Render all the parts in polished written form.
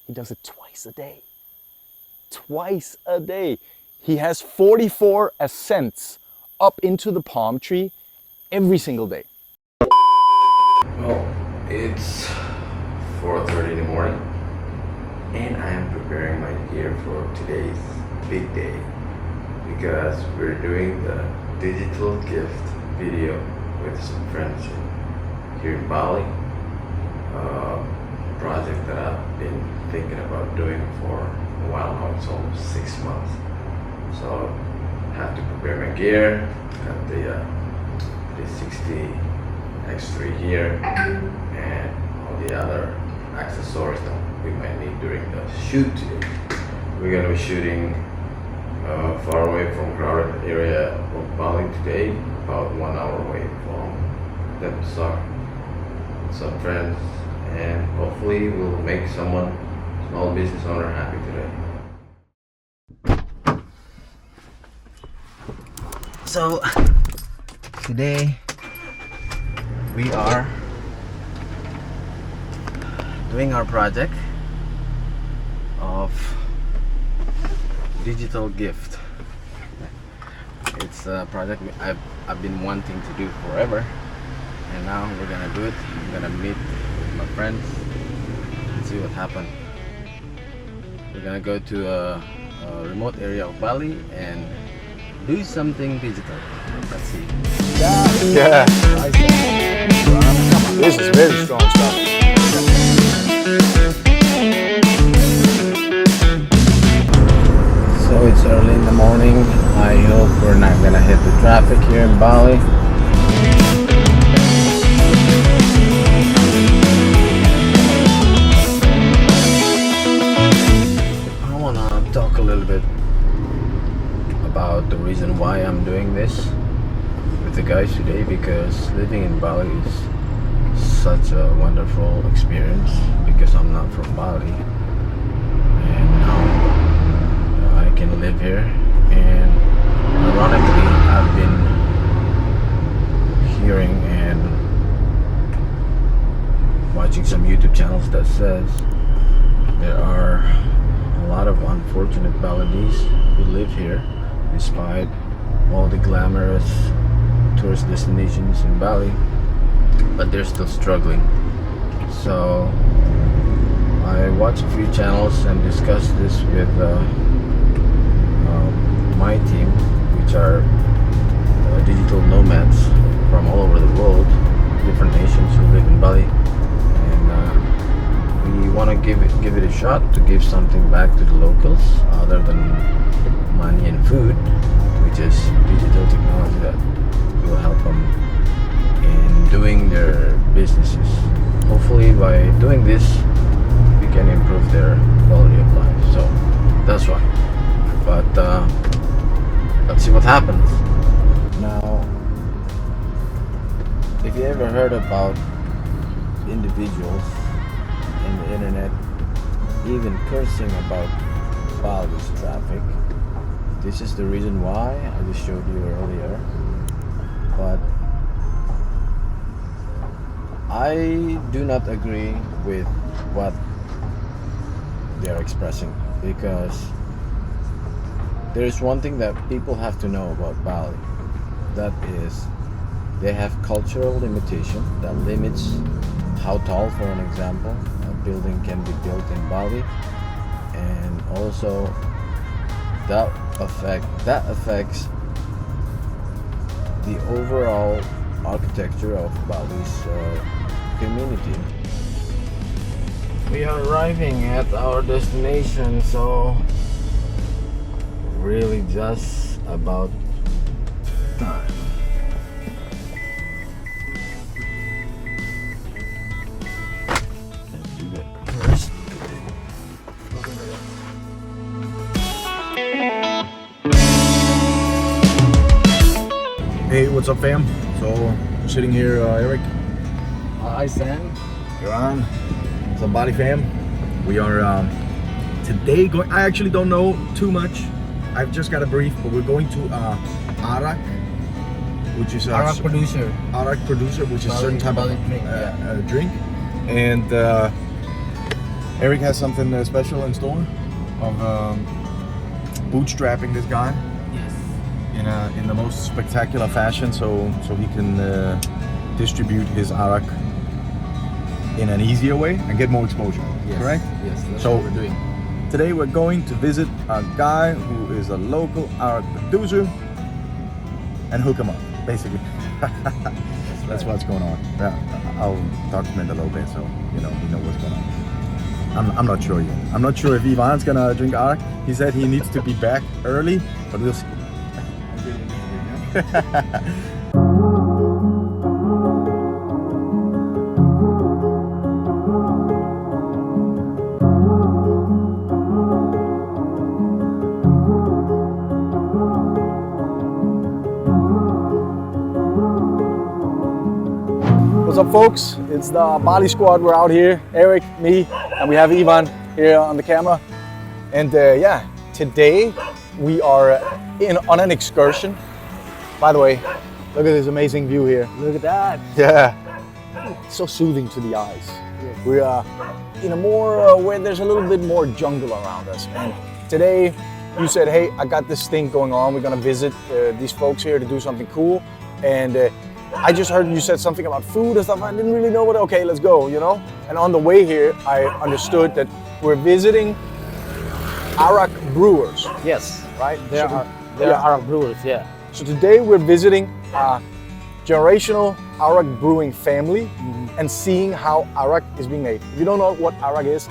He does it twice a day. Twice a day. He has 44 ascents up into the palm tree every single day. Well, it's 4:30 in the morning and I am preparing my gear for today's big day because we're doing the digital gift video with some friends here in Bali. Project that I've been thinking about doing for a while now. It's almost 6 months. So I have to prepare my gear. Got the 360 X3 here and all the other accessories that we might need during the shoot today. We're gonna be shooting far away from crowded area of Bali today, about 1 hour away from Denpasar. Some friends, and hopefully we'll make someone, small business owner, happy today. So today we are doing our project of digital gift. It's a project I've been wanting to do forever, and now we're gonna do it. I'm gonna meet with my friends and see what happened. We're gonna go to a remote area of Bali and do something digital. Let's see. Yeah. This is very strong stuff. So it's early in the morning. I hope we're not gonna hit the traffic here in Bali. I wanna talk a little bit about the reason why I'm doing this with the guys today, because living in Bali is such a wonderful experience because I'm not from Bali, and now I can live here. And ironically, I've been hearing and watching some YouTube channels that says there are a lot of unfortunate Balinese who live here despite all the glamorous tourist destinations in Bali, but they're still struggling. So I watched a few channels and discussed this with my team, which are digital nomads from all over the world, different nations who live in Bali, and we want to give it a shot to give something back to the locals other than money and food, which is digital technology that will help them in doing their businesses. Hopefully by doing this we can improve their quality of life. So that's why. But let's see what happens. Now, if you ever heard about individuals in the internet even cursing about Bali's traffic, this is the reason why I just showed you earlier. But I do not agree with what they're expressing, because there is one thing that people have to know about Bali. That is, they have cultural limitation that limits how tall, for an example, a building can be built in Bali, and also that affects the overall architecture of Bali's community. We are arriving at our destination, so really just about time. Let's do that first. Hey, what's up, fam? So we're sitting here, Eric. Hi, Sam. You're on. So, Bali fam, we are today going. I actually don't know too much. I've just got a brief, but we're going to Arak, which is Arak producer. Arak producer, which is a certain type of Bali drink. drink, and Eric has something special in store of bootstrapping this guy in the most spectacular fashion, so he can distribute his arak in an easier way and get more exposure. Yes. Correct? Yes, that's So what we're doing. today we're going to visit a guy who is a local arak producer and hook him up, basically. That's what's going on. Yeah, I'll document a little bit so you know what's going on. I'm not sure yet. I'm not sure if Ivan's gonna drink arak. He said he needs to be back early, but we'll see. What's up, folks? It's the Bali squad. We're out here, Eric, me, and we have Ivan here on the camera. And yeah, today we are on an excursion. By the way, look at this amazing view here. Look at that. Yeah, it's so soothing to the eyes. Yes. We are in a more where there's a little bit more jungle around us. And today you said, hey, I got this thing going on. We're gonna visit these folks here to do something cool. And I just heard you said something about food and stuff. I didn't really know what. Okay, let's go. You know. And on the way here, I understood that we're visiting arak brewers. Yes. Right. There So are Arak brewers, yeah. So today we're visiting a generational arak brewing family and seeing how arak is being made. If you don't know what arak is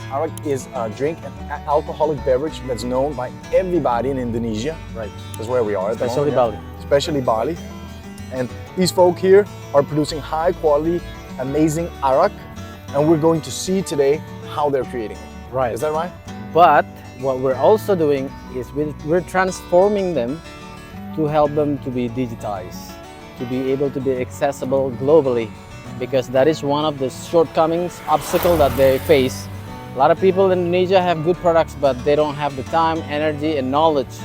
a drink, an alcoholic beverage that's known by everybody in Indonesia. Right. That's where we are at the Especially moment, Bali. Especially Bali. And these folk here are producing high quality, amazing arak, and we're going to see today how they're creating it. Right. Is that right? But what we're also doing is we're transforming them to help them to be digitized, to be able to be accessible globally, because that is one of the shortcomings, obstacle that they face. A lot of people in Indonesia have good products, but they don't have the time, energy, and knowledge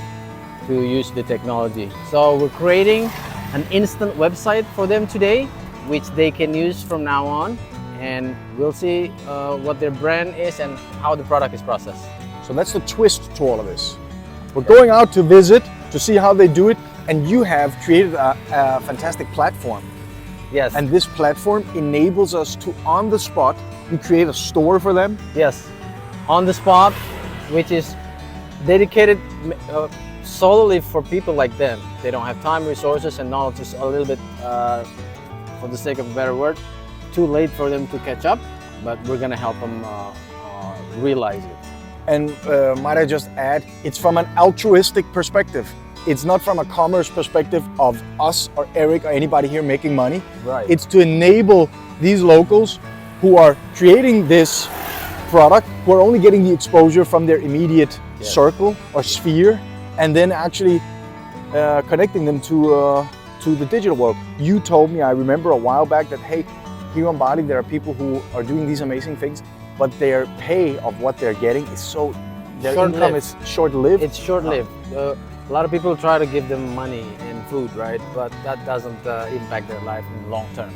to use the technology. So we're creating an instant website for them today, which they can use from now on, and we'll see what their brand is and how the product is processed. So that's the twist to all of this. We're going out to visit, to see how they do it, and you have created a fantastic platform. Yes. And this platform enables us to, on the spot, you create a store for them. Yes, on the spot, which is dedicated solely for people like them. They don't have time, resources, and knowledge. Is a little bit, for the sake of a better word, too late for them to catch up, but we're gonna help them realize it. And might I just add, it's from an altruistic perspective. It's not from a commerce perspective of us or Eric or anybody here making money. Right. It's to enable these locals who are creating this product, who are only getting the exposure from their immediate circle or sphere, and then actually connecting them to the digital world. You told me, I remember a while back, that hey, here on Bali there are people who are doing these amazing things, but their pay of what they're getting is so, their income is short-lived. It's short-lived. A lot of people try to give them money and food, right? But that doesn't impact their life in the long term.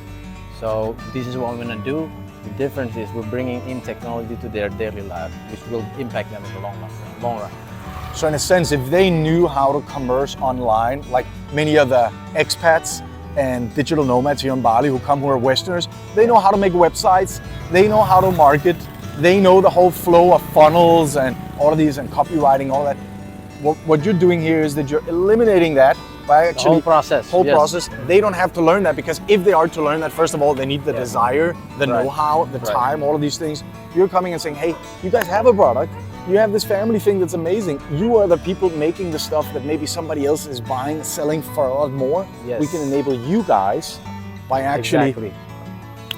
So this is what we're gonna do. The difference is we're bringing in technology to their daily life, which will impact them in the long run. So in a sense, if they knew how to commerce online, like many of the expats and digital nomads here in Bali who are Westerners, they know how to make websites, they know how to market, they know the whole flow of funnels and all of these and copywriting, all that. What you're doing here is that you're eliminating that by actually whole process. process. They don't have to learn that, because if they are to learn that, first of all, they need the desire, the know-how, the time, all of these things. You're coming and saying, hey, you guys have a product. You have this family thing that's amazing. You are the people making the stuff that maybe somebody else is buying, selling for a lot more. Yes. We can enable you guys by actually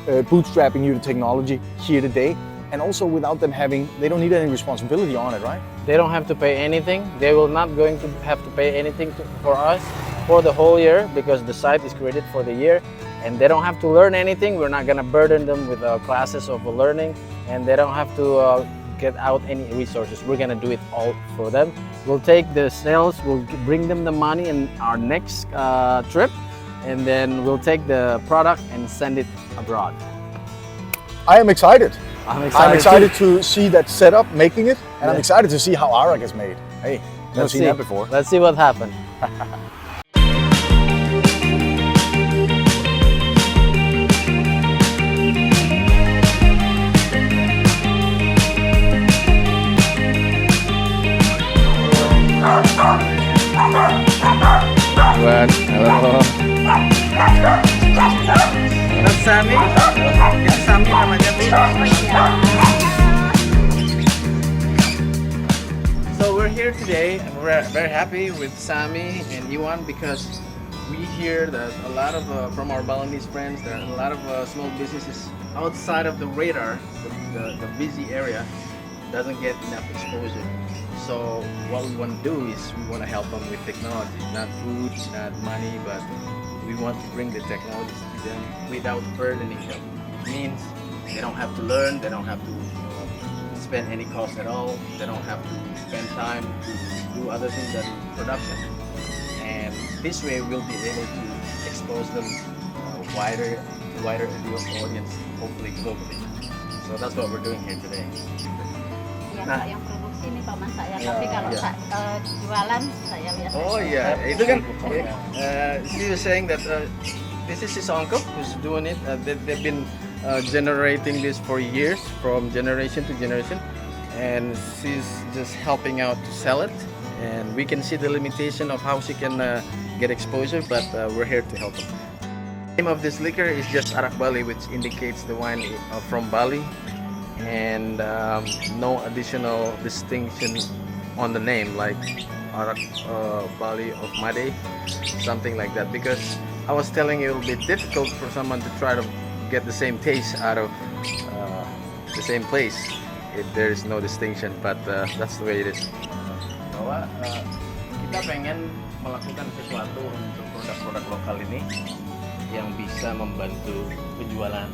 bootstrapping you to technology here today. And also without them having, they don't need any responsibility on it, right? They don't have to pay anything. They will not going to have to pay anything for us for the whole year, because the site is created for the year, and they don't have to learn anything. We're not gonna burden them with classes of learning, and they don't have to get out any resources. We're gonna do it all for them. We'll take the sales, we'll bring them the money in our next trip, and then we'll take the product and send it abroad. I am excited. I'm I'm excited. excited to see that setup, making it, and I'm Yeah. excited to see how arak is made. Hey, never Let's seen see. that before. Let's see what happened. Buat, halo. That's Sammy. Itu Sammy namanya, Bu. So we're here today and we're very happy with Sammy and Iwan because we hear that a lot of from our Balinese friends, there are a lot of small businesses outside of the radar, the busy area, doesn't get enough exposure. So what we want to do is we want to help them with technology, not food, not money, but we want to bring the technologies to them without burdening them. It means they don't have to learn, they don't have to spend any cost at all, they don't have to spend time to do other things than production. And this way we'll be able to expose them wider audience, hopefully globally. So that's what we're doing here today. Ya, Nah. Pak, yang produksi ini paman saya, Ya, tapi kalau ya. jualan saya lihat. Oh iya, itu kan she was saying that this is his uncle who's doing it. They've been generating this for years, from generation to generation, and she's just helping out to sell it. And we can see the limitation of how she can get exposure, but we're here to help them. The name of this liquor is just Arak Bali, which indicates the wine from Bali, and no additional distinction on the name like Arak Bali of Made, something like that. Because I was telling you, it will be difficult for someone to try to get the same taste out of the same place if there is no distinction, but that's the way it is. Bahwa kita pengen melakukan sesuatu untuk produk-produk lokal ini yang bisa membantu penjualan.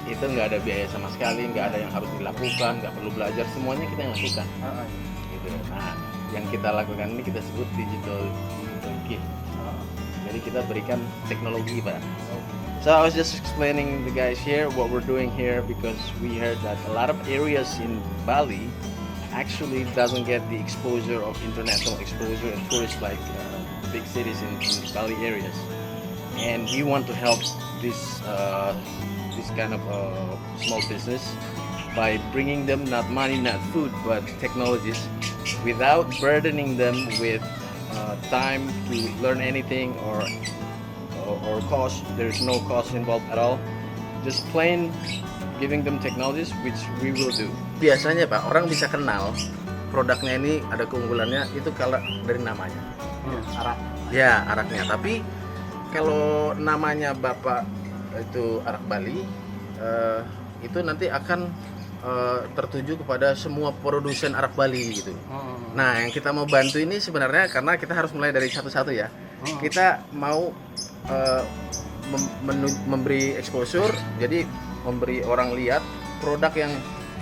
Itu nggak ada biaya sama sekali, nggak ada yang harus dilakukan, nggak perlu belajar, semuanya kita yang lakukan. Gitu. Nah, yang kita lakukan ini kita sebut digital gift. Jadi kita berikan teknologi, Pak. So I was just explaining the guys here what we're doing here because we heard that a lot of areas in Bali actually doesn't get the exposure of international exposure and tourists like big cities in Bali areas. And we want to help this kind of small business by bringing them not money, not food, but technologies, without burdening them with time to learn anything or cost. There's no cost involved at all. Just plain giving them technologies, which we will do. Biasanya Pak, orang bisa kenal produknya ini ada keunggulannya itu kalau dari namanya. Arak. Ya, araknya. Tapi kalau namanya Bapak itu Arak Bali, itu nanti akan tertuju kepada semua produsen Arak Bali gitu. Nah, yang kita mau bantu ini sebenarnya karena kita harus mulai dari satu-satu ya. Kita mau memberi exposure, jadi memberi orang lihat produk yang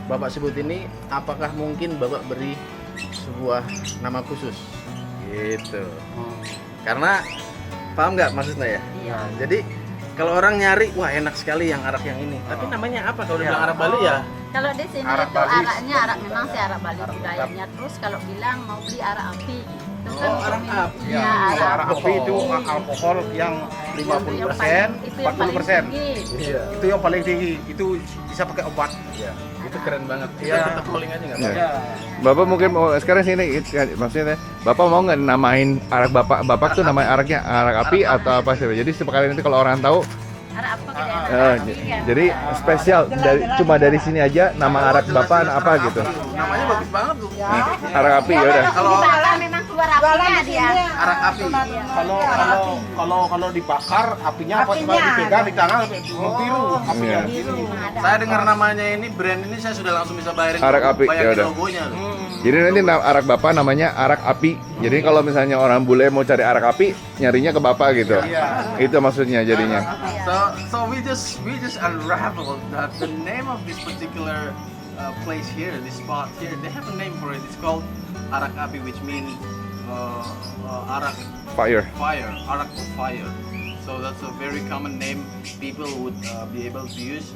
Bapak sebut ini, apakah mungkin Bapak beri sebuah nama khusus gitu. Karena paham nggak maksudnya ya? Iya. Jadi kalau orang nyari, wah enak sekali yang arak yang ini. Tapi namanya apa kalau bilang arak Bali ya? Kalau di sini Arak itu Bali. araknya arak memang sih arak Bali budayanya. Terus kalau bilang mau beli arak api, itu kan Oh, arak minum. api. Iya, Kalau arak arak api itu alkohol yang 50%, 40%. Iya. Itu yang paling tinggi. Itu bisa pakai obat. Iya. Itu keren banget. Iya. Kita calling aja nggak? Iya. Pak? Bapak mungkin mau sekarang sini maksudnya Bapak mau nggak namain arak Bapak tuh namanya araknya arak api atau apa sih? Jadi sekali nanti kalau orang tahu Arak apa kita arak api kan? jadi spesial cuma dari sini aja nama arak Bapak apa gitu. Namanya bagus banget tuh. Arak api ya udah. Kalau Kalau memang keluar apinya dia. arak api. Kalau dibakar apinya apa cuma dipegang di tangan membiru apinya. Iya. Saya dengar namanya ini, brand ini saya sudah langsung bisa bayarin Arak api, bayarin ya udah. logonya loh. Jadi nanti arak Bapak namanya arak api. Jadi kalau misalnya orang bule mau cari arak api, nyarinya ke Bapak gitu. Itu maksudnya jadinya. So we just unraveled that the name of this particular place here, this spot here, they have a name for it. It's called Arak Api, which means arak Fire. fire, arak of fire. So that's a very common name people would be able to use.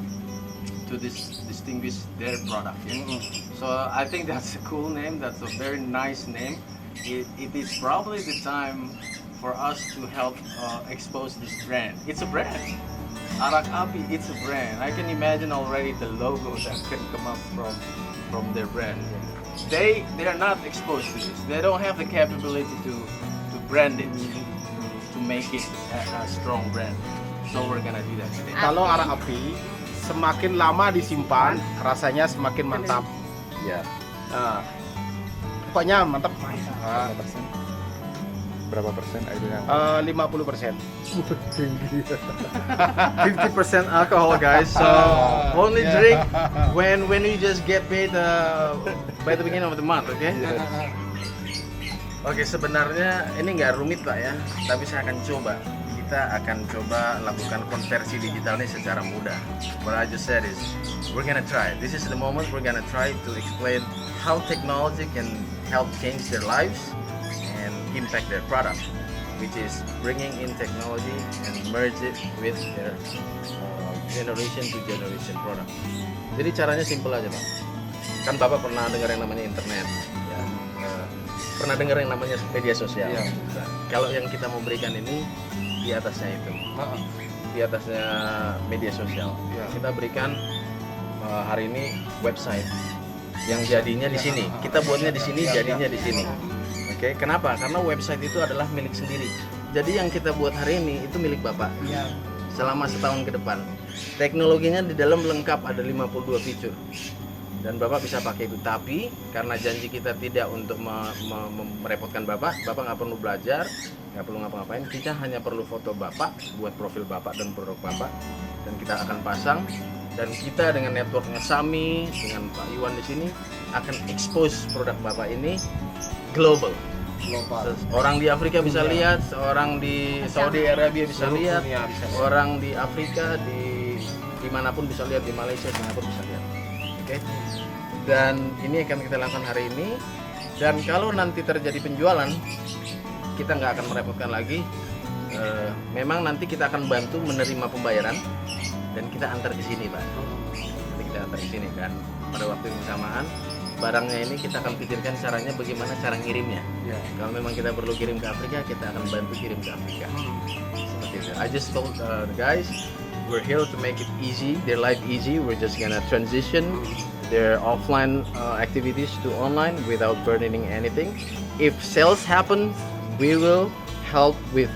to distinguish their product. Yeah? So I think that's a cool name. That's a very nice name. It is probably the time for us to help expose this brand. It's a brand. Arak Api, it's a brand. I can imagine already the logo that can come up from their brand. They are not exposed to this. They don't have the capability to brand it, to make it a strong brand. So we're gonna do that today. Kalau arak api semakin lama disimpan, rasanya semakin mantap. Yeah. Nah, pokoknya mantap. Berapa persen airnya? 50%. 50% alcohol, guys. So only drink when you just get paid by the beginning of the month, okay? Oke, sebenarnya ini nggak rumit Pak ya, tapi saya akan coba. Kita akan coba lakukan konversi digital ini secara mudah. What I just said is, we're gonna try. This is the moment we're gonna try to explain how technology can help change their lives and impact their product, which is bringing in technology and merge it with their generation to generation product. Jadi caranya simple aja Pak. Kan Bapak pernah dengar yang namanya internet, ya. Pernah dengar yang namanya media sosial. Ya. Nah, kalau yang kita mau berikan ini di atasnya itu, di atasnya media sosial. Ya. Kita berikan hari ini website yang jadinya di sini. Kita buatnya di sini, jadinya di sini. Oke, kenapa? Karena website itu adalah milik sendiri. Jadi yang kita buat hari ini itu milik Bapak. Selama setahun ke depan. Teknologinya di dalam lengkap, ada 52 fitur. Dan Bapak bisa pakai itu. Tapi karena janji kita tidak untuk merepotkan Bapak nggak perlu belajar, nggak perlu ngapa-ngapain. Kita hanya perlu foto Bapak, buat profil Bapak dan produk Bapak. Dan kita akan pasang. Dan kita dengan networknya Sami, dengan Pak Iwan di sini akan expose produk Bapak ini global. Orang di Afrika bisa lihat, orang di Saudi Arabia bisa lihat, orang di Afrika dimanapun bisa lihat, di Malaysia dimanapun bisa lihat. Oke. Dan ini akan kita lakukan hari ini. Dan kalau nanti terjadi penjualan, kita nggak akan merepotkan lagi. Memang nanti kita akan bantu menerima pembayaran dan kita antar ke sini Pak. Nanti kita antar ke sini kan. Pada waktu yang bersamaan, barangnya ini kita akan pikirkan caranya bagaimana cara ngirimnya. Kalau memang kita perlu kirim ke Afrika, kita akan bantu kirim ke Afrika. Seperti itu. I just told the guys, we're here to make it easy, their life easy. We're just gonna transition their offline activities to online without burdening anything. If sales happen, we will help with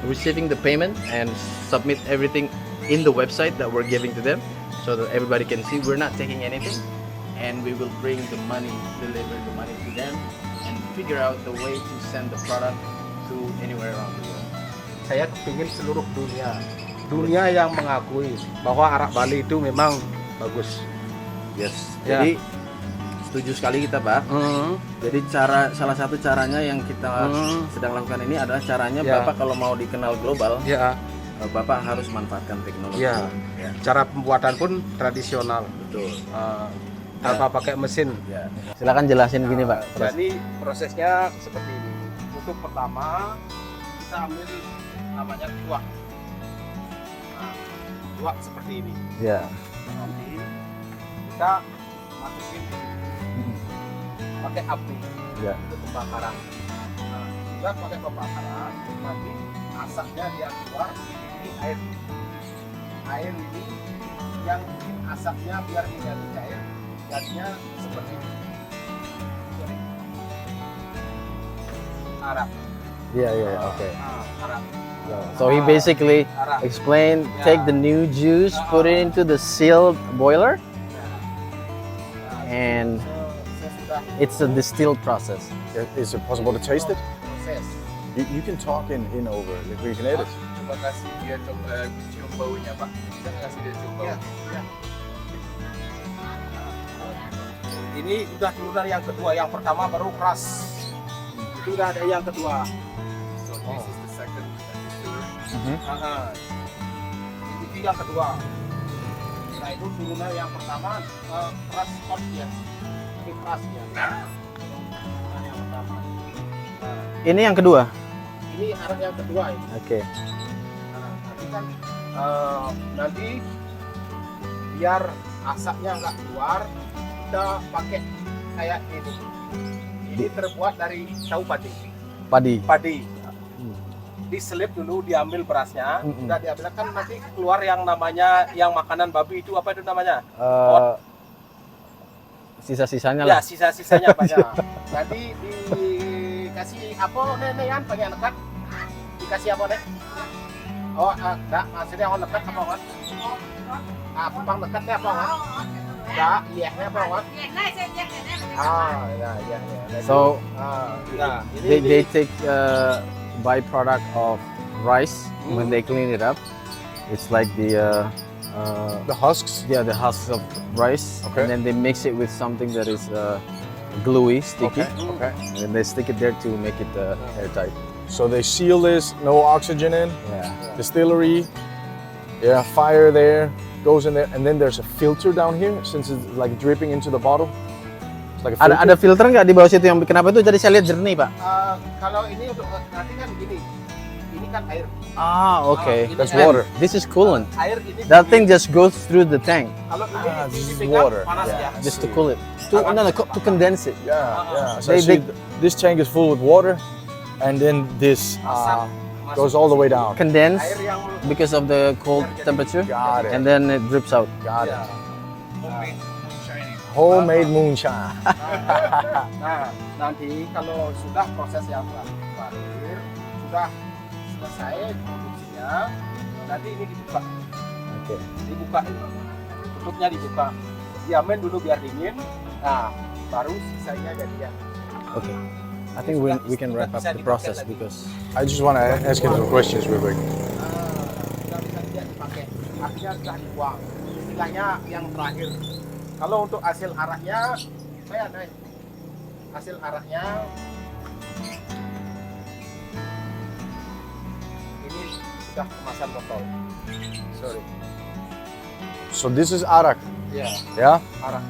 receiving the payment and submit everything in the website that we're giving to them, so that everybody can see we're not taking anything. And we will bring the money, deliver the money to them, and figure out the way to send the product to anywhere around the world. Saya kepingin seluruh dunia yang mengakui bahwa arak Bali itu memang bagus. Yes. Ya. Jadi setuju sekali kita Pak. Jadi salah satu caranya yang kita sedang lakukan ini adalah caranya Bapak kalau mau dikenal global, Bapak harus manfaatkan teknologi. Ya. Cara pembuatan pun tradisional. Betul. Tanpa pakai mesin. Ya. Silakan jelasin gini Pak. Jadi prosesnya seperti ini. Untuk pertama kita ambil namanya kuah. Nah, kuah seperti ini. Ya. Nanti kita masukin pakai api untuk pembakaran. Nah, juga pakai pembakaran. Nanti asapnya dia keluar. Ini air ini yang bikin asapnya biar menjadi cair. Jadinya seperti ini. Arak. Yeah, okay. Arak. So he basically explained, take the new juice, put it into the sealed boiler, and it's a distilled process. Is it possible to taste it? Proses. You can talk in over. We can edit. Coba kasih dia cium baunya Pak. Kita kasih dia cium bau. Ini udah turunan yang kedua, yang pertama baru keras. Itu udah ada yang kedua. So this is the second distiller. Itu yang kedua. Nah itu turunan yang pertama keras hot ya. Ini keras ya. Turunan yang pertama. Ini yang kedua. Ini arak yang kedua ini. Oke. Nah, nanti kan nanti biar asapnya nggak keluar, kita pakai kayak ini. Ini terbuat dari tahu padi. Padi. Diselip dulu, diambil berasnya, udah diambil kan nanti keluar yang namanya yang makanan babi itu apa itu namanya? Sisa-sisanya Ya lah. sisa-sisanya banyak. Nanti dikasih apa nih kan pengen nekat? Dikasih apa nih? Oh, enggak, maksudnya orang nekat apa kan? Pang nekatnya apa kan? Enggak, liahnya apa kan? Ya. So Nah, they take byproduct of rice when they clean it up. It's like the husks. yeah, the husks of rice, Okay. and then they mix it with something that is gluey, sticky, Okay. and then they stick it there to make it airtight. So they seal this, no oxygen in, Yeah. distillery. Yeah, fire there, goes in there, and then there's a filter down here since it's like dripping into the bottle. It's like a filter. Ada filter nggak di bawah situ yang kenapa itu jadi saya lihat jernih, Pak? kalau ini untuk nanti kan gini. Ini kan air. Okay. That's Man, water. This is coolant. Air ini. That thing just goes through the tank Kalau ini this is dipegang water. panas ya. just to cool it. To condense it. Yeah. So They- see, this tank is full with water, and then this Asap masuk goes all the way down. Condense Air yang because of the cold temperature, Got it. and then it drips out. Got it. Ya. Homemade moonshine. Nah, nanti kalau sudah proses yang terakhir, sudah selesai produksinya, nanti ini dibuka. Okay. Dibuka ini. Tutupnya dibuka. Diamin dulu biar dingin. Nah, baru sisanya jadinya. Okay. I think we can wrap up the process because I just want to ask you some questions real quick. Sudah bisa tidak dipakai. Artinya sudah dibuang. Istilahnya yang terakhir. Kalau untuk hasil araknya, saya naik. Hasil araknya ini sudah kemasan botol. Sorry. So this is arak, Ya, yeah? arak.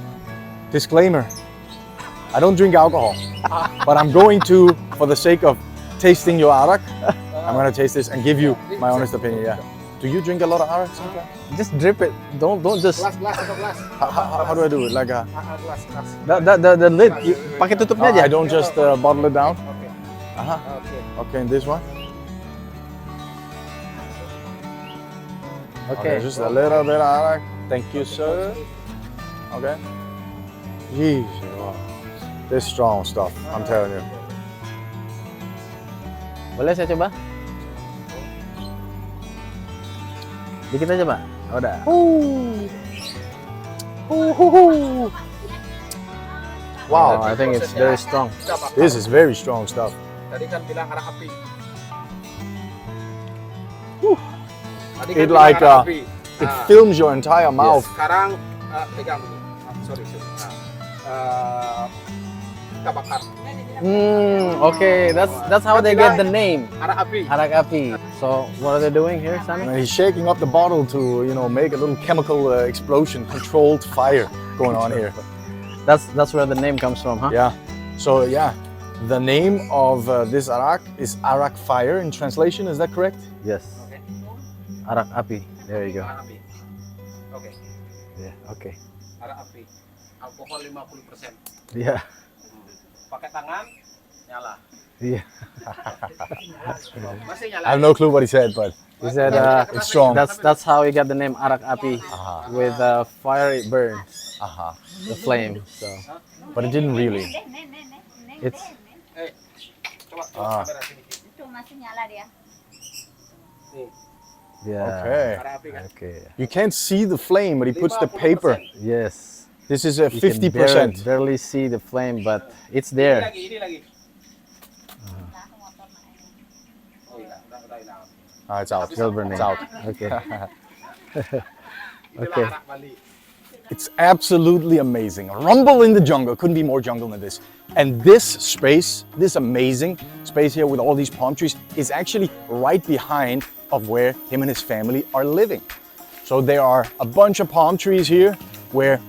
Disclaimer, I don't drink alcohol, but I'm going to, for the sake of tasting your arak, I'm going to taste this and give you my honest opinion, yeah. Do you drink a lot of arak? just drip it. Don't just Gelas, atau gelas. How do I do it? Like Gelas. the lid. Pakai tutupnya aja. I don't just bottle it down? Oke. Uh-huh. Oke. Okay, and this one? Okay. Just a little bit of arak. Thank you, sir. Okay. Jeez, wow. This strong stuff, I'm telling you. Boleh saya coba? Dikit aja, Pak. Oh, udah. Wow, I think it's very strong. Sudah bakar. this is very strong stuff. Tadi kan bilang arak api. Tadi It bilang like, arak api. It Nah, fills your entire mouth. Sekarang pegang dulu. Sorry. Kita bakar. Okay, that's how they get the name. Arak api. Arak api. So what are they doing here, Sammy? And he's shaking up the bottle to, make a little chemical explosion, controlled fire going on here. That's where the name comes from, huh? Yeah. So yeah, the name of this arak is arak fire in translation. Is that correct? Yes. Oke. Arak api. There you go. Arak api. Oke. Yeah. Okay. Arak api. Alkohol 50%. Yeah. Pakai tangan, nyala. Yeah. Masih nyala. I have no clue what he said, but He said it's strong. that's how he got the name Arak api. With fire it burns the flame. So But it didn't really. it's Coba kamera sini. Itu masih nyala dia. Nih, yeah. Okay. arak api kan. Okay. You can't see the flame, but he puts the paper. 50%. Yes. This is a You can 50%. barely see the flame, but it's Ini there. lagi. Oh iya, udah hilang. It's out. Still burning. It's out. Okay. Inilah Okay. arak Bali. It's absolutely amazing. A rumble in the jungle. Couldn't be more jungle than this. And this space, this amazing space here with all these palm trees, is actually right behind of where him and his family are living. So there are a bunch of palm trees here where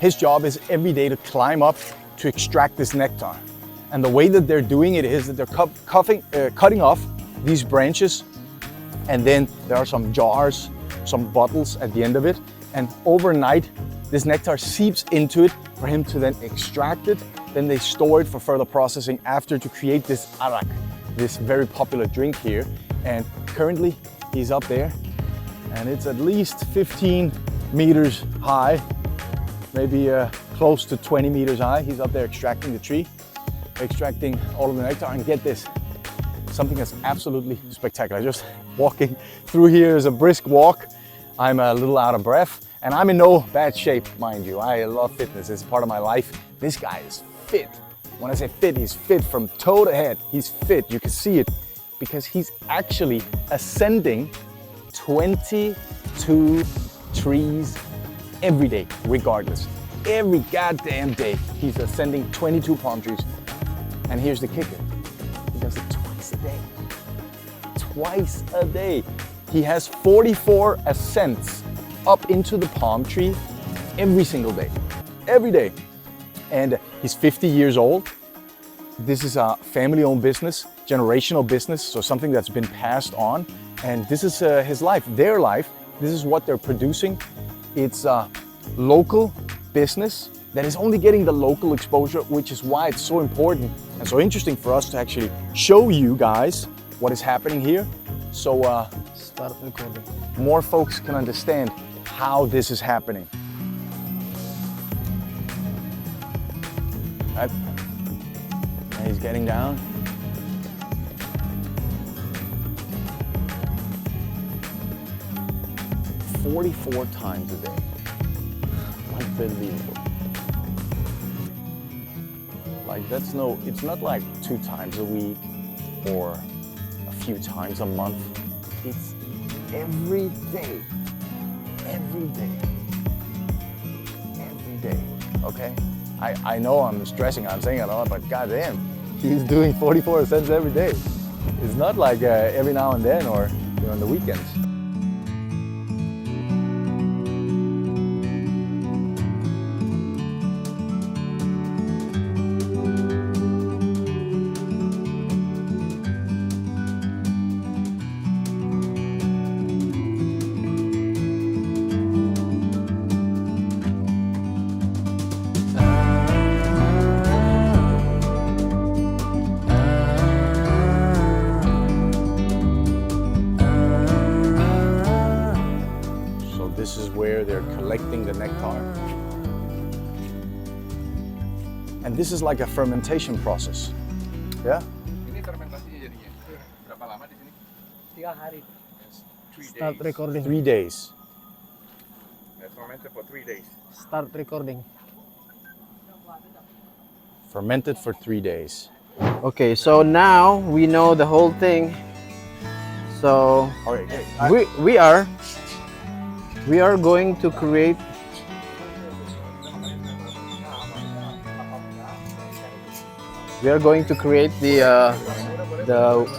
his job is every day to climb up to extract this nectar. And the way that they're doing it is that they're cutting off these branches, and then there are some jars, some bottles at the end of it. And overnight, This nectar seeps into it for him to then extract it. Then they store it for further processing after to create this arak, this very popular drink here. And currently he's up there and it's at least 15 meters high, maybe close to 20 meters high. He's up there extracting the tree, extracting all of the nectar. And get this, something that's absolutely spectacular. Just walking through here is a brisk walk. I'm a little out of breath and I'm in no bad shape, mind you. I love fitness, it's part of my life. This guy is fit. When I say fit, he's fit from toe to head. He's fit, you can see it, because he's actually ascending 22 trees every day, regardless. Every goddamn day, he's ascending 22 palm trees. And here's the kicker, he does it twice a day. Twice a day. He has 44 ascents up into the palm tree every single day, every day. And he's 50 years old. This is a family-owned business, generational business, so something that's been passed on. And this is his life, their life. This is what they're producing. It's a local business that is only getting the local exposure, which is why it's so important and so interesting for us to actually show you guys what is happening here. So Start recording. more folks can understand how this is happening. Right. And he's getting down. "44 times a day. Unbelievable. Like that's no, it's not like 2 times a week or a few times a month. It's every day. Every day. Every day. Okay? I know I'm stressing, I'm saying it a lot, but goddamn, he's doing 44 cents every day. It's not like every now and then or on the weekends. This is where they're collecting the nectar. And this is like a fermentation process. Yeah? Ini fermentasinya jadinya. Berapa lama di sini? 3 hari. 3 Start days. recording. 3 days. Fermented for 3 days. Start recording. Fermented for 3 days. Okay, so now we know the whole thing. So Okay, okay. we are going to create the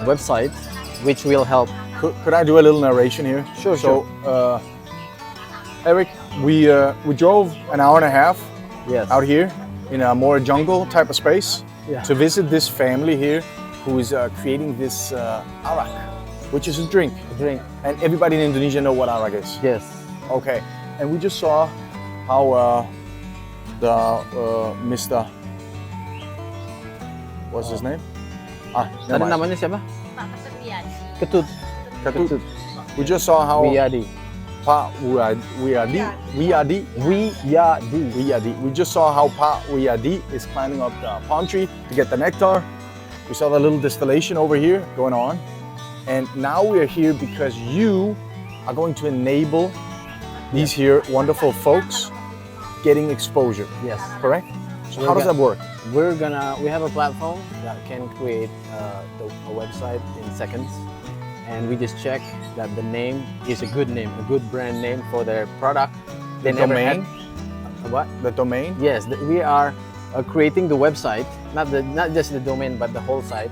website, which will help. Could I do a little narration here? Sure, So, Eric, we drove an hour and a half Yes. out here in a more jungle type of space Yeah. to visit this family here who is creating this arak, which is a drink. Drink. And everybody in Indonesia know what arak is. Yes. Okay, and we just saw how Mr. What's his name? Tadi never mind. namanya siapa? Pak Kesepian. Ketut. Ketut. We just saw how Wiyadi. Pa Wiyadi. We just saw how Pa Wiyadi is climbing up the palm tree to get the nectar. We saw the little distillation over here going on. And now we are here because you are going to enable these here wonderful folks getting exposure. Yes. Correct? So how does that work? We have a platform that can create a website in seconds, and we just check that the name is a good name, a good brand name for their product. They never domain? had- what? The domain? Yes, we are creating the website, not just the domain, but the whole site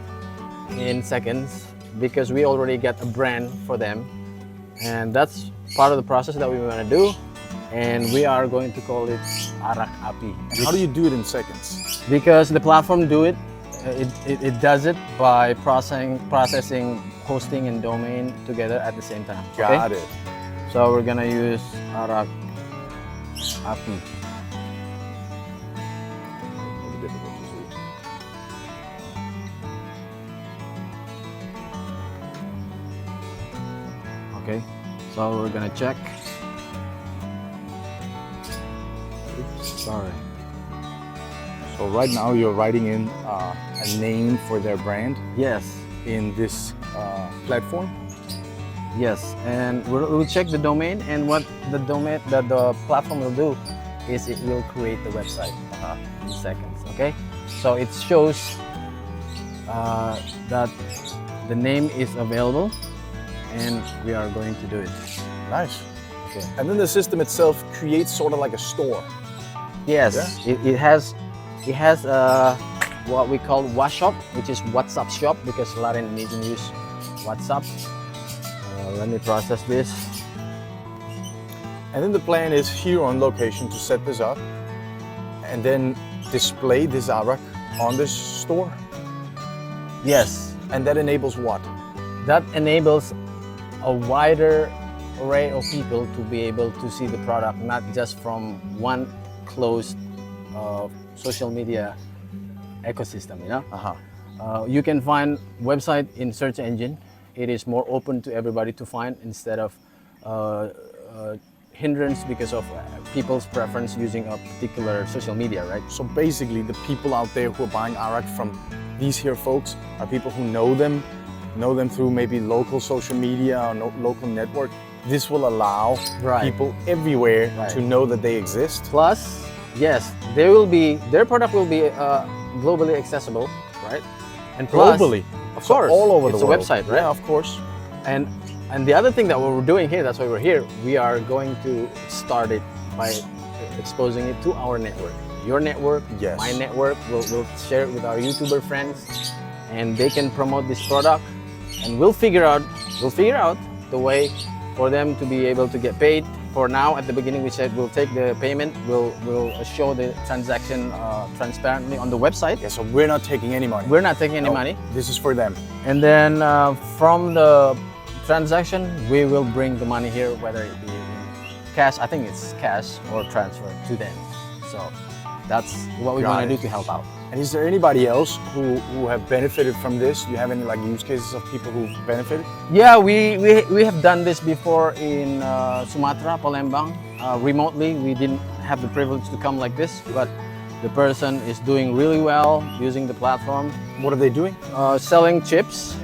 in seconds, because we already got a brand for them, and that's part of the process that we want to do. And we are going to call it Arak Api. And how do you do it in seconds? Because the platform do it, it does it by processing hosting and domain together at the same time. Got it. So we're gonna use Arak Api. Difficult to see. Okay, so we're gonna check. Oops, sorry. So right now you're writing in a name for their brand Yes, in this platform. yes, and we'll check the domain, and what the domain that the platform will do is it will create the website in seconds. Okay, so it shows that the name is available, and we are going to do it. Nice. Okay. And then the system itself creates sort of like a store. Yes, it has what we call WhatsApp, which is WhatsApp shop, because a lot of Indonesians use WhatsApp. Let me process this. And then the plan is here on location to set this up and then display this arak on this store. Yes, And that enables what? that enables a wider array of people to be able to see the product, not just from one closed social media ecosystem. You can find website in search engine. It is more open to everybody to find, instead of hindrance because of people's preference using a particular social media, right? So basically the people out there who are buying arak from these here folks are people who know them through maybe local social media or local network. This will allow Right. people everywhere Right. to know that they exist. Plus, yes, their product will be globally accessible, right? And plus, Globally. of So course, all over it's the world. a website, right? Yeah, of course. And the other thing that we're doing here, that's why we're here, we are going to start it by exposing it to our network. Your network, Yes. my network, we'll share it with our YouTuber friends, and they can promote this product, and we'll figure out the way for them to be able to get paid. For now, at the beginning, we said we'll take the payment, we'll show the transaction transparently on the website. Yeah, so we're not taking any money. We're not taking any No, money. This is for them. And then from the transaction, we will bring the money here, whether it be in cash, I think it's cash, or transfer to them. So that's what we Got want to it. do to help out. And is there anybody else who have benefited from this? Do you have any like use cases of people who've benefited? Yeah, we have done this before in Sumatra, Palembang. Remotely, we didn't have the privilege to come like this, but the person is doing really well using the platform, What are they doing? selling chips.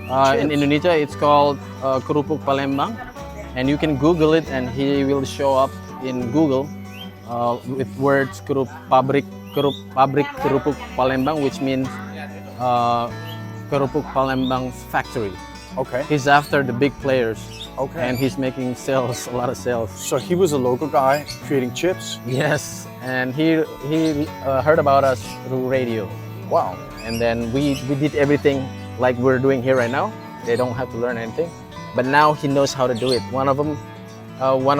In Chips. Indonesia, it's called kerupuk Palembang, and you can Google it, and he will show up in Google with words pabrik kerupuk Palembang, which means kerupuk Palembang's factory. Okay. He's after the big players, Okay. and he's making sales, a lot of sales. So he was a local guy creating chips. Yes, and he heard about us through radio, Wow. and then we did everything like we're doing here right now. They don't have to learn anything, but now he knows how to do it. One of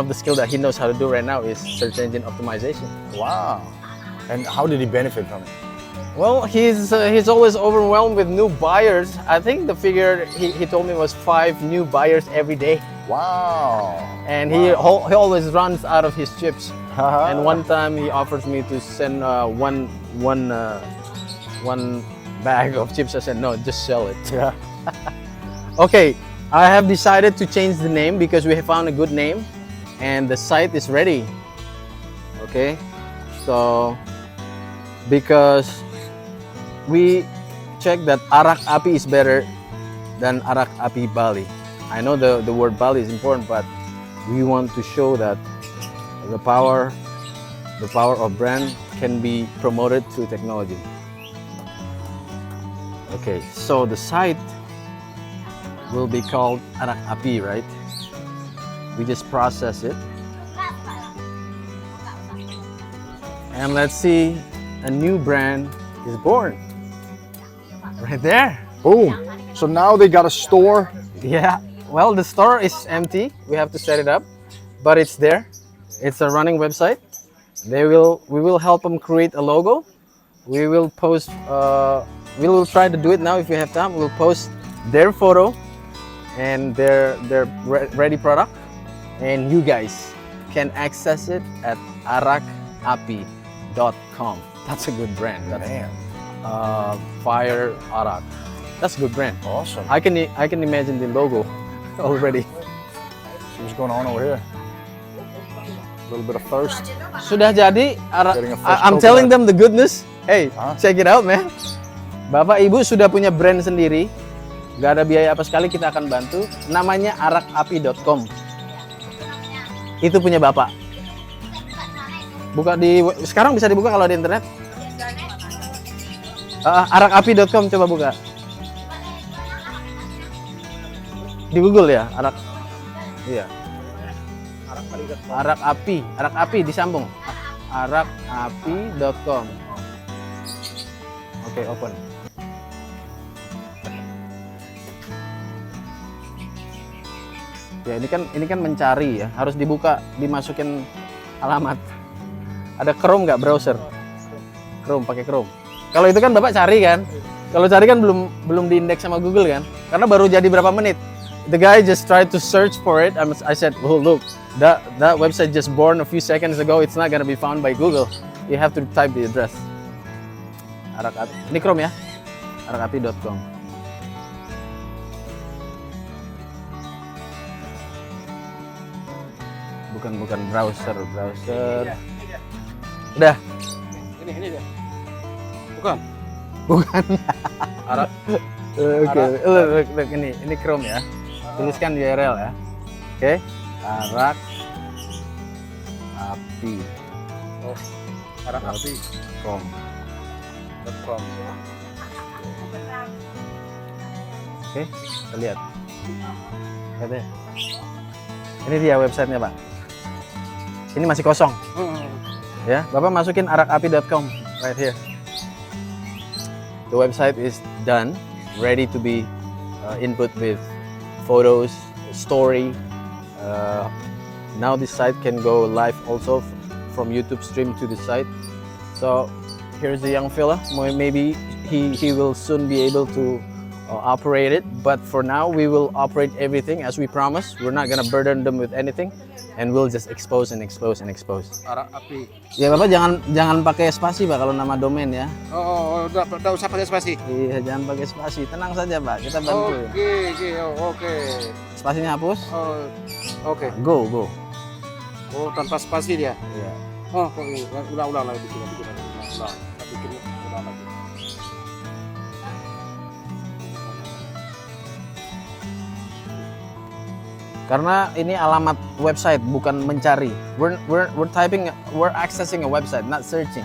the skills that he knows how to do right now is search engine optimization. Wow. And how did he benefit from it? Well, he's always overwhelmed with new buyers. I think the figure he told me was 5 new buyers every day, Wow. and he always runs out of his chips. And one time he offers me to send one bag of chips. I said no, just sell it. Yeah. Okay, I have decided to change the name because we have found a good name, and the site is ready. Okay, so because we checked that Arak Api is better than Arak Api Bali. I know the word Bali is important, but we want to show that the power of brand can be promoted through technology. Okay, so the site will be called Arak Api, right? We just process it. And let's see, a new brand is born. Right there. Boom. So now they got a store. Yeah. Well, the store is empty. We have to set it up, but it's there. It's a running website. We will help them create a logo. We will post. We will try to do it now if we have time. We'll post their photo and their ready product, and you guys can access it at arakapi.com. That's a good brand. That's Man, Fire Arak. That's a good brand. awesome. I can imagine the logo already. See what's going on over here. A little bit of thirst. Sudah jadi Getting a fresh I'm coconut. telling them the goodness. Hey, Huh? check it out, man. Bapak Ibu sudah punya brand sendiri. Gak ada biaya apa sekali, kita akan bantu. Namanya arakapi.com. Itu punya Bapak. Buka sekarang bisa dibuka kalau di internet. Arakapi.com, coba buka. Di Google ya, Iya. Arakapi disambung. Arakapi.com. Oke, open. Ya, ini kan mencari ya, harus dibuka, dimasukin alamat. Ada Chrome nggak browser? Chrome, pakai Chrome. Kalau itu kan Bapak cari kan? Kalau cari kan belum diindeks sama Google kan? Karena baru jadi berapa menit. The guy just tried to search for it. I said, "Oh look, that website just born a few seconds ago. It's not gonna be found by Google. You have to type the address." Arakapi. Ini Chrome ya? Arakapi.com. Bukan browser. Udah. Ini dia. Bukan. Arak. Oke. Look, ini Chrome ya. Tuliskan URL ya. Oke. Arakapi. Oh, arakapi. Com. Oke, kita lihat. Lihat ya. Ini dia websitenya, Pak. Ini masih kosong. Ya, Bapak masukin arakapi.com right here. The website is done, ready to be input with photos, story. Now this site can go live also from YouTube stream to the site. So here's the young fella. Maybe he will soon be able to operate it. But for now, we will operate everything as we promised. We're not gonna burden them with anything, and we'll just expose and expose and expose. Arakapi. Ya Bapak jangan pakai spasi Pak kalau nama domain ya. Oh, udah usah pakai spasi. Iya, jangan pakai spasi. Tenang saja Pak, kita bantu. Oke. Spasinya hapus. Oh, oke. Go. Oh, tanpa spasi dia. Iya. Oh, ulang lagi bikin. Ulang lagi. Karena ini alamat website bukan mencari. We're accessing a website, not searching.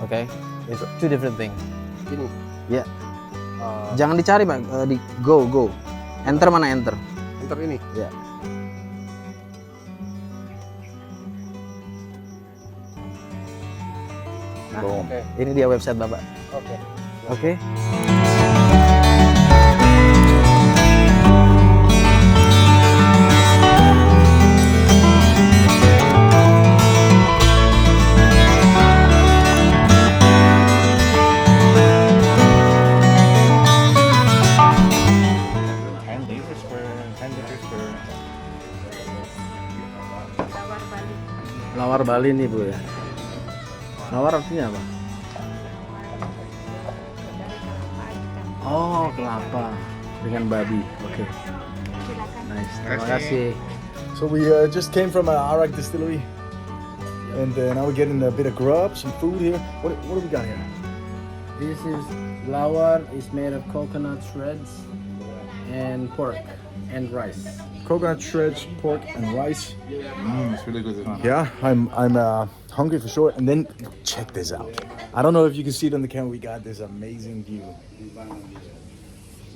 Okay? It's two different things. Ini. Ya. Jangan dicari Pak, di go. Enter mana enter? Enter ini. Ya. Nah, Boom. Oke. ini dia website Bapak. Oke. Oke. Lawar Bali nih Bu ya. Lawar artinya apa? Oh, kelapa dengan babi. Oke. Nice. Terima kasih. So we just came from Arak distillery, and now we're getting a bit of grub, some food here. What do we got here? This is lawar is made of coconut shreds and pork and rice. Coconut shreds, pork, and rice. It's really good. Yeah, I'm hungry for sure. And then check this out. I don't know if you can see it on the camera. We got this amazing view.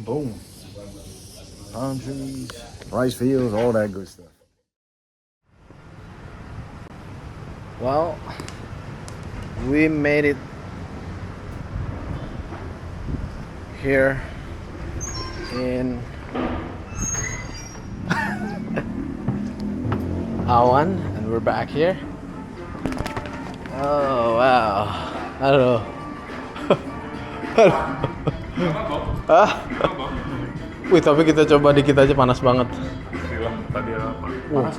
Boom. Palm trees, rice fields, all that good stuff. Well, we made it here in Awan, and we're back here. Oh wow, halo. Wih, tapi kita coba dikit aja, panas banget. Tadi apa? Panas.